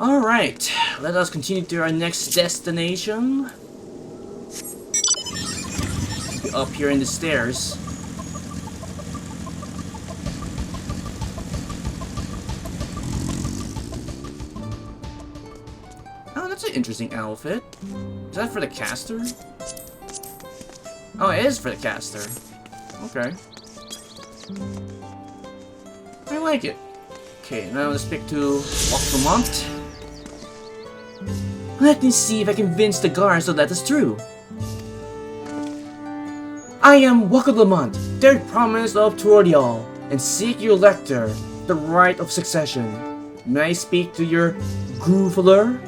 Alright, let us continue to our next destination. Up here in the stairs. Oh, that's an interesting outfit. Is that for the caster? Oh, it is for the caster. Okay. I like it. Okay, now let's pick to Wuk Lamat. Let me see if I can convince the guards so that is true. I am Wuk Lamat, third promise of Tuliyollal, and seek your lector, the rite of succession. May I speak to your groveler?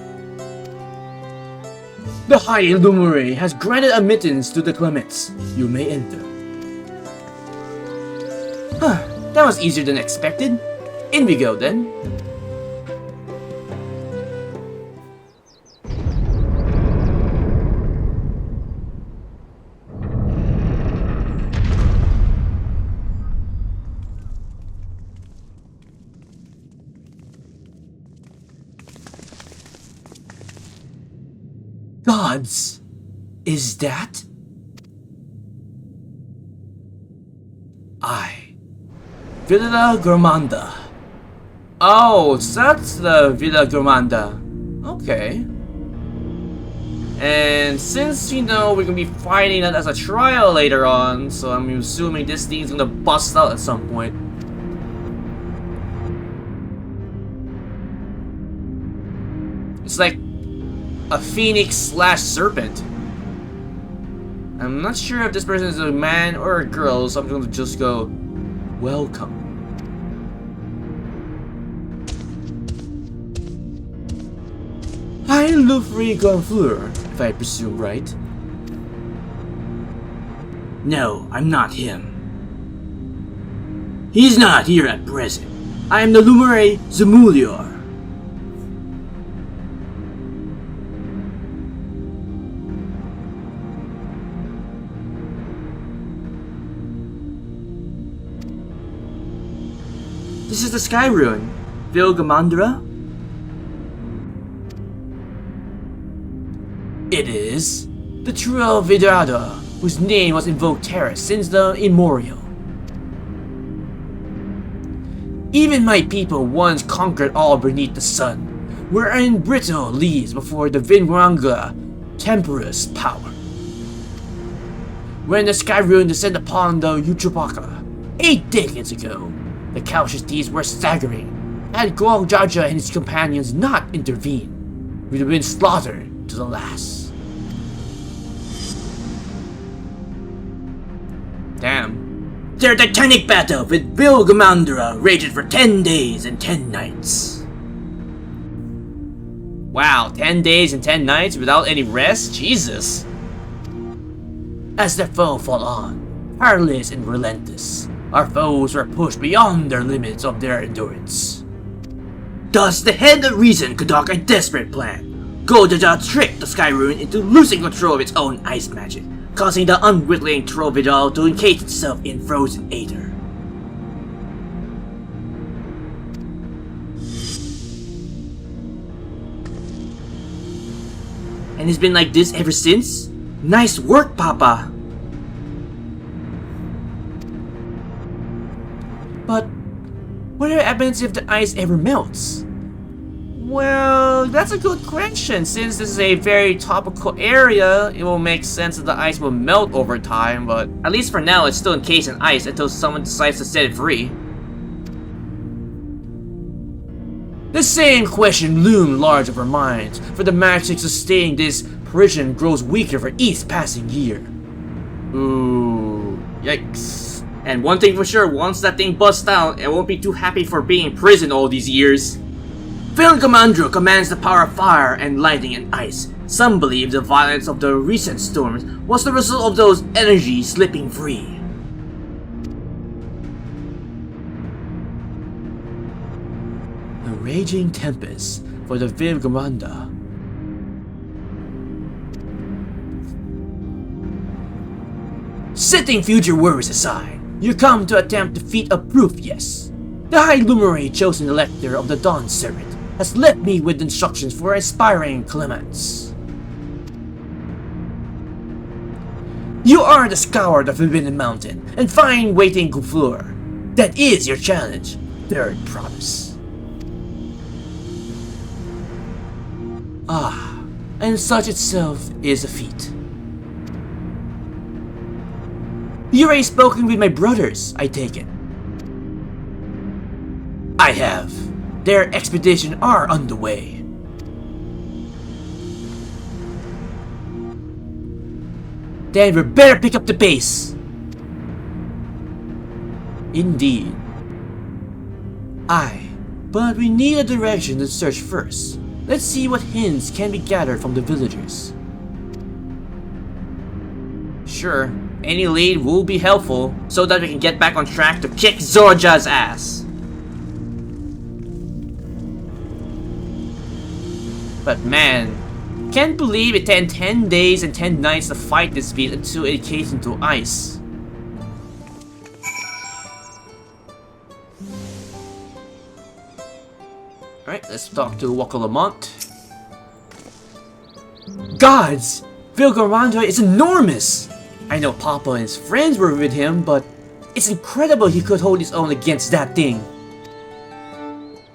The High Luminary has granted admittance to the claimants. You may enter. Huh, that was easier than expected. In we go then. Gods, is that? Valigarmanda. Oh, so that's the Valigarmanda. Okay. And since you know we're gonna be fighting that as a trial later on, so I'm assuming this thing's gonna bust out at some point. It's like a phoenix slash serpent. I'm not sure if this person is a man or a girl, so I'm going to just go, welcome. Hi, Gonfleur, if I presume right. No, I'm not him. He's not here at present. I am the Luminary Zemulior. This is the Sky Ruin, Valigarmanda. It is the Tural Vidada, whose name was invoked terror since the immemorial. Even my people once conquered all beneath the sun, were in brittle leaves before the Vingranga temperous power. When the Sky Ruin descended upon the Uchupaka 8 decades ago, the casualties were staggering. Had Gwaljaja and his companions not intervened, we would have been slaughtered to the last. Damn. Their titanic battle with Valigarmanda raged for 10 days and 10 nights. Wow, 10 days and 10 nights without any rest? Jesus. As the foe fought on, tireless and relentless, our foes were pushed beyond their limits of their endurance. Thus, the head of reason conducted a desperate plan. Gwaljaja tricked the Sky Ruin into losing control of its own ice magic, causing the unwilling Tural to encase itself in frozen aether. And it's been like this ever since? Nice work, Papa! But what happens if the ice ever melts? Well, that's a good question. Since this is a very topical area, it will make sense that the ice will melt over time, but at least for now it's still encased in ice until someone decides to set it free. The same question loomed large of our minds, for the magic sustaining this prison grows weaker for each passing year. Ooh, yikes. And one thing for sure, once that thing busts out, it won't be too happy for being in prison all these years. Valigarmanda commands the power of fire and lightning and ice. Some believe the violence of the recent storms was the result of those energies slipping free. A raging tempest for the Valigarmanda. Setting future worries aside, you come to attempt to defeat a proof, yes. The High Luminary chosen elector of the Dawnservant, has left me with instructions for aspiring claimants. You are the scour of the Forbidden Mountain and find waiting floor. That is your challenge. Third promise. Ah, and such itself is a feat. You already spoken with my brothers, I take it. I have. Their expedition are underway. Then we better pick up the pace. Indeed. Aye, but we need a direction to search first. Let's see what hints can be gathered from the villagers. Sure, any lead will be helpful so that we can get back on track to kick Eorzea's ass. But man, can't believe it took 10 days and 10 nights to fight this beast until it cased into ice. Alright, let's talk to Wuk Lamat. Gods! Valigarmanda is enormous! I know Papa and his friends were with him, but it's incredible he could hold his own against that thing.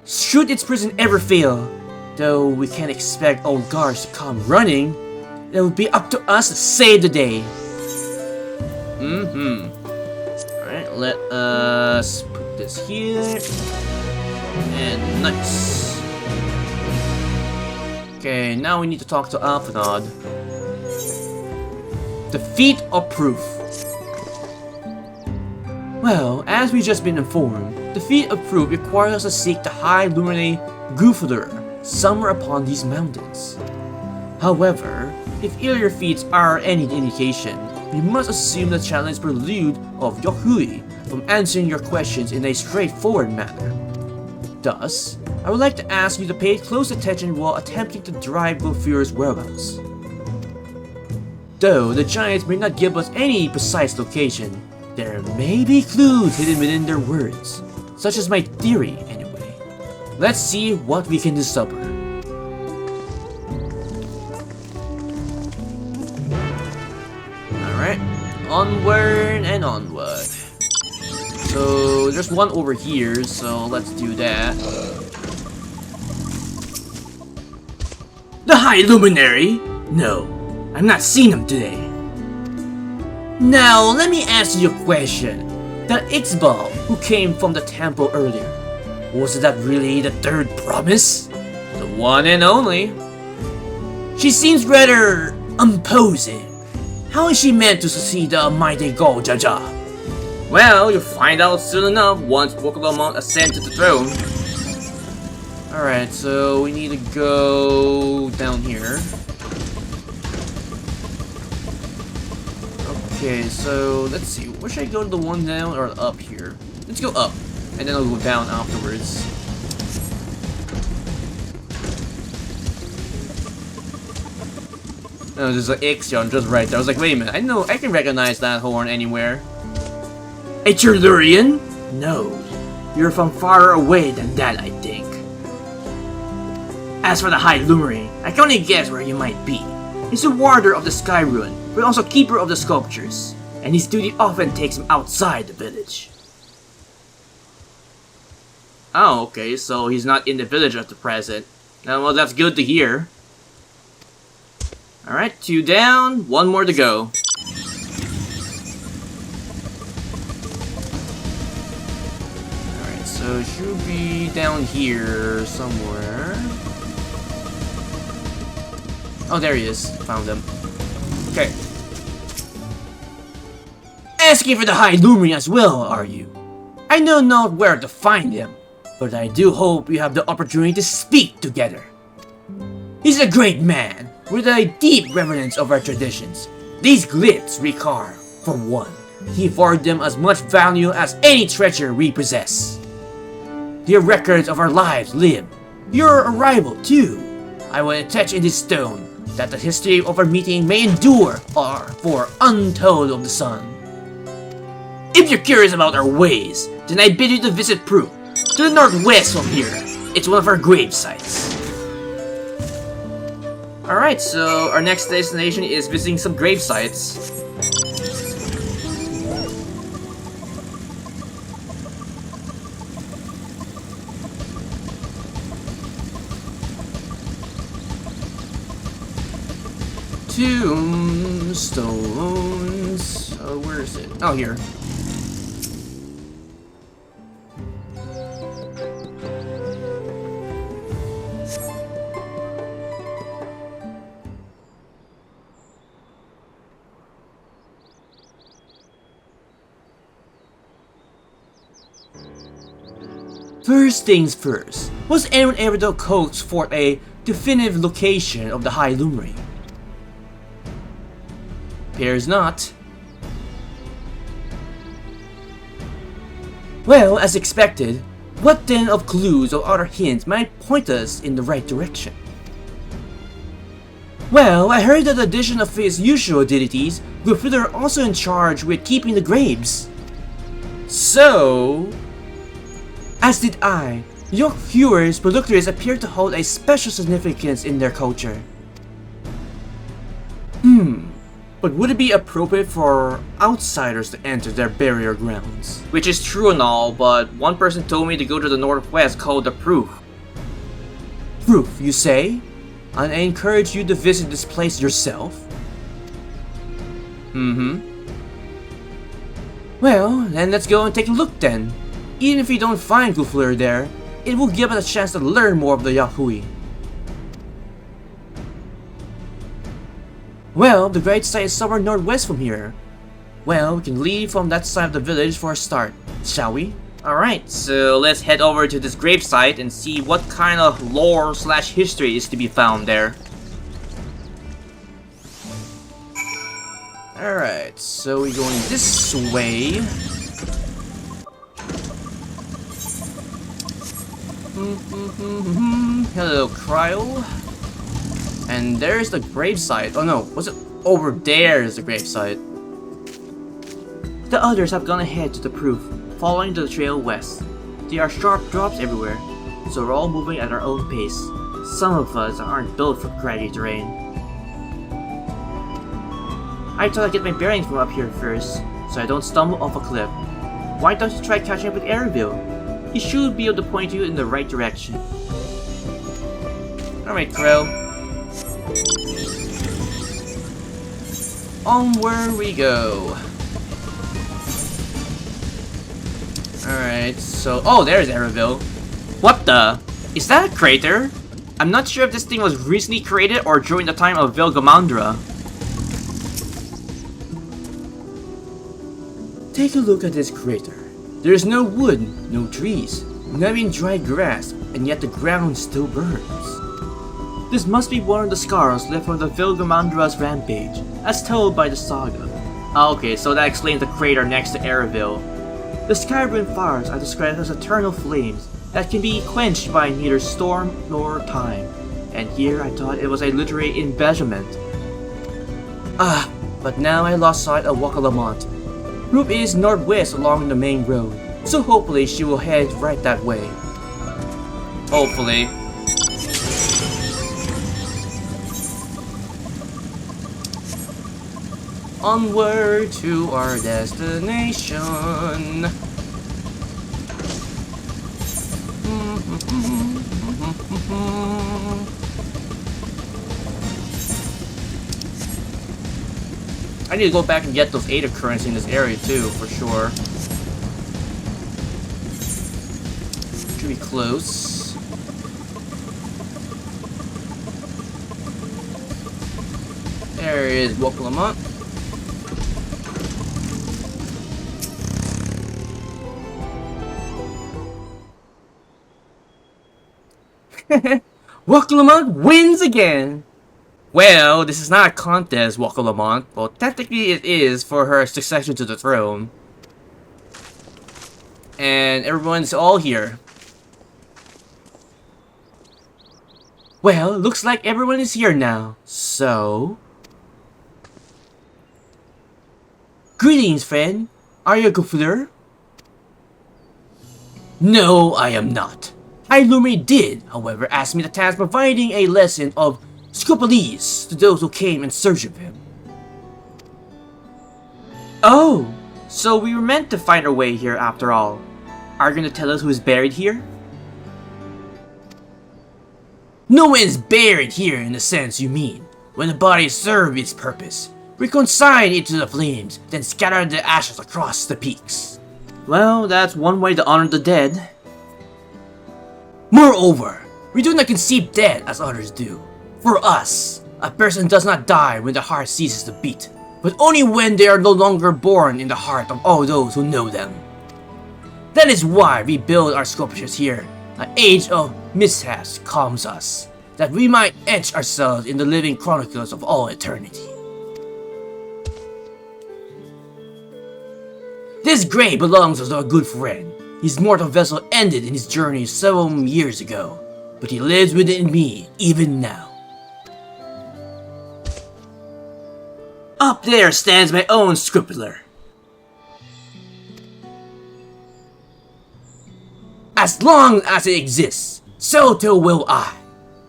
Should its prison ever fail, though we can't expect old guards to come running, it will be up to us to save the day. Alright, let us put this here. And nice. Okay, now we need to talk to Alphanod. The feat of proof. Well, as we just been informed, the feat of proof requires us to seek the high luminary Gufudur somewhere upon these mountains. However, if earlier feats are any indication, we must assume the challenge prelude of Yohui from answering your questions in a straightforward manner. Thus, I would like to ask you to pay close attention while attempting to drive Gofur's whereabouts. Though the giants may not give us any precise location, there may be clues hidden within their words, such as my theory anyway. Let's see what we can discover. Alright, onward and onward. So there's one over here, so let's do that. The High Luminary? No, I've not seen him today. Now let me ask you a question. The Ixbal who came from the temple earlier, was that really the third promise? The one and only. She seems rather imposing. How is she meant to succeed the mighty Eorzea? Well, you'll find out soon enough once Wuk Lamat ascends to the throne. Alright, so we need to go down here. Okay, so let's see. Where should I go? The one down or up here? Let's go up, and then I'll go down afterwards. Oh, there's an Ixion just right there. I was like, wait a minute. I know I can recognize that horn anywhere. A Tellurian? No. You're from farther away than that, I think. As for the High Luminary, I can only guess where you might be. He's a warder of the Sky Ruin, but also keeper of the sculptures, and his duty often takes him outside the village. Oh, okay, so he's not in the village at the present. Well, that's good to hear. Alright, 2 down, 1 more to go. Alright, so it should be down here somewhere. Oh, there he is. Found him. Okay. Asking for the High Luminary as well, are you? I know not where to find him, but I do hope we have the opportunity to speak together. He's a great man, with a deep reverence of our traditions. These glyphs we carve, for one, he afforded them as much value as any treasure we possess. The records of our lives live. Your arrival, too. I will attach in this stone that the history of our meeting may endure for untold of the sun. If you're curious about our ways, then I bid you to visit Prue, to the northwest from here. It's one of our grave sites. Alright, so our next destination is visiting some grave sites. Tombstones. Oh, where is it? Oh, here. First things first, was anyone ever to coax for a definitive location of the High Loomery? Appears not. Well, as expected, what then of clues or other hints might point us in the right direction? Well, I heard that in addition of his usual deities, Gryffindor are also in charge with keeping the graves. So, as did I, York Viewers Productors appear to hold a special significance in their culture. But would it be appropriate for outsiders to enter their burial grounds? Which is true and all, but one person told me to go to the northwest called the Proof. Proof, you say? And I encourage you to visit this place yourself? Well, then let's go and take a look then. Even if we don't find Gryffindor there, it will give us a chance to learn more of the Yahui. Well, the grave site is somewhere northwest from here. Well, we can leave from that side of the village for a start, shall we? Alright, so let's head over to this grave site and see what kind of lore / history is to be found there. Alright, so we're going this way. Hello, Cryo. And there's the gravesite. Oh no, was it over there is the gravesite? The others have gone ahead to the Proof, following the trail west. There are sharp drops everywhere, so we're all moving at our own pace. Some of us aren't built for craggy terrain. I thought I'd get my bearings from up here first, so I don't stumble off a cliff. Why don't you try catching up with Eorzea? He should be able to point you in the right direction. Alright, Crow. Onward we go. Alright, so... Oh, there's Eorzea. What the? Is that a crater? I'm not sure if this thing was recently created or during the time of Valigarmanda. Take a look at this crater. There's no wood, no trees, not even dry grass, and yet the ground still burns. This must be one of the scars left from the Valigarmanda's rampage, as told by the saga. Okay, so that explains the crater next to Eorzea. The skyrim fires are described as eternal flames that can be quenched by neither storm nor time. And here I thought it was a literary embellishment. But now I lost sight of Wuk Lamat. Proof is northwest along the main road, so hopefully she will head right that way. Hopefully. Onward to our destination. I need to go back and get those 8 currency in this area too, for sure. Should be close. There is Wuk Lamat. Wuk Lamat wins again! Well, this is not a contest, Wuk Lamat. Well, technically it is for her succession to the throne. And everyone's all here. Well, looks like everyone is here now. So... Greetings, friend. Are you a Gryffindor? No, I am not. Illuminate did, however, ask me the task of providing a lesson of scrupulese to those who came in search of him. Oh, so we were meant to find our way here after all. Are you going to tell us who is buried here? No one is buried here in the sense you mean. When the body served its purpose, we consign it to the flames, then scatter the ashes across the peaks. Well, that's one way to honor the dead. Moreover, we do not conceive dead as others do. For us, a person does not die when the heart ceases to beat, but only when they are no longer born in the heart of all those who know them. That is why we build our sculptures here. An age of mishaps calms us, that we might etch ourselves in the living chronicles of all eternity. This grave belongs to our good friend. His mortal vessel ended in his journey several years ago, but he lives within me even now. Up there stands my own scribbler. As long as it exists, so too will I.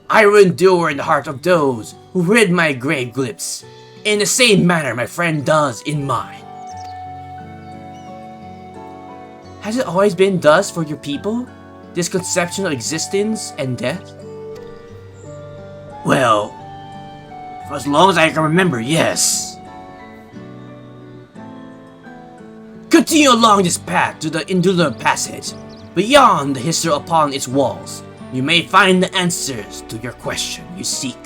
I will endure in the heart of those who read my grave glyphs, in the same manner my friend does in mine. Has it always been thus for your people? This conception of existence and death? Well, for as long as I can remember, yes. Continue along this path to the indolent passage. Beyond the history upon its walls, you may find the answers to your question you seek.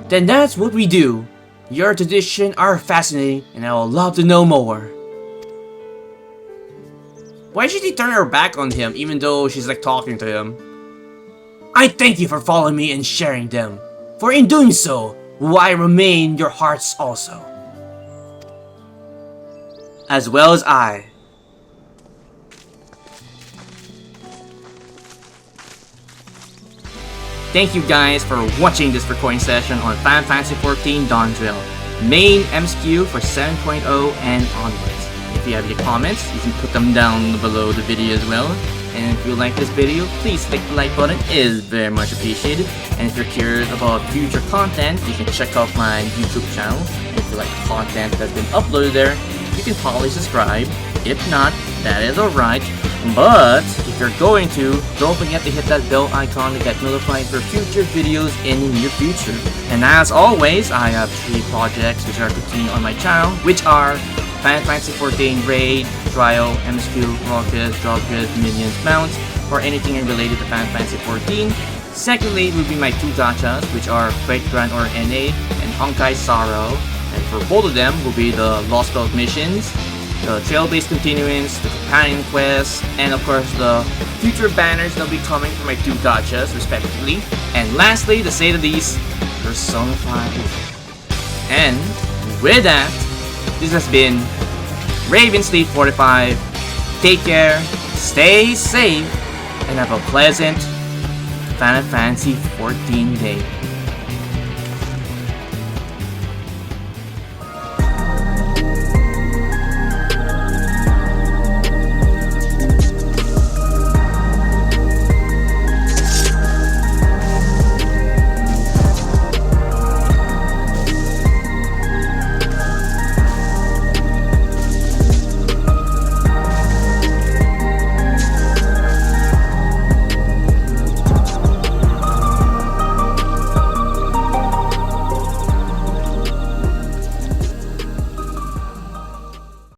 Then that's what we do. Your traditions are fascinating, and I would love to know more. Why should she turn her back on him even though she's like talking to him? I thank you for following me and sharing them, for in doing so, will I remain your hearts also. As well as I. Thank you guys for watching this recording session on Fantasy XIV Dawntrail, main MSQ for 7.0 and onwards. If you have any comments, you can put them down below the video as well. And if you like this video, please click the like button, it is very much appreciated. And if you're curious about future content, you can check out my YouTube channel. And if you like the content that's been uploaded there, you can probably subscribe. If not, that is alright. But if you're going to, don't forget to hit that bell icon to get notified for future videos in the near future. And as always, I have 3 projects which are continuing on my channel, which are Fantasy XIV Raid, Trial, MSQ, Rockets, Dropkits, Minions, Mounts, or anything related to Fantasy XIV. Secondly will be my 2 gachas, which are Great Grand or NA and Honkai Sorrow. And for both of them will be the Lost Belt missions, the trail-based continuance, the companion quests, and of course the future banners that will be coming for my 2 gachas respectively. And lastly, to say the least, personified. And with that, this has been Ravensleep45. Take care, stay safe, and have a pleasant Final Fantasy XIV day.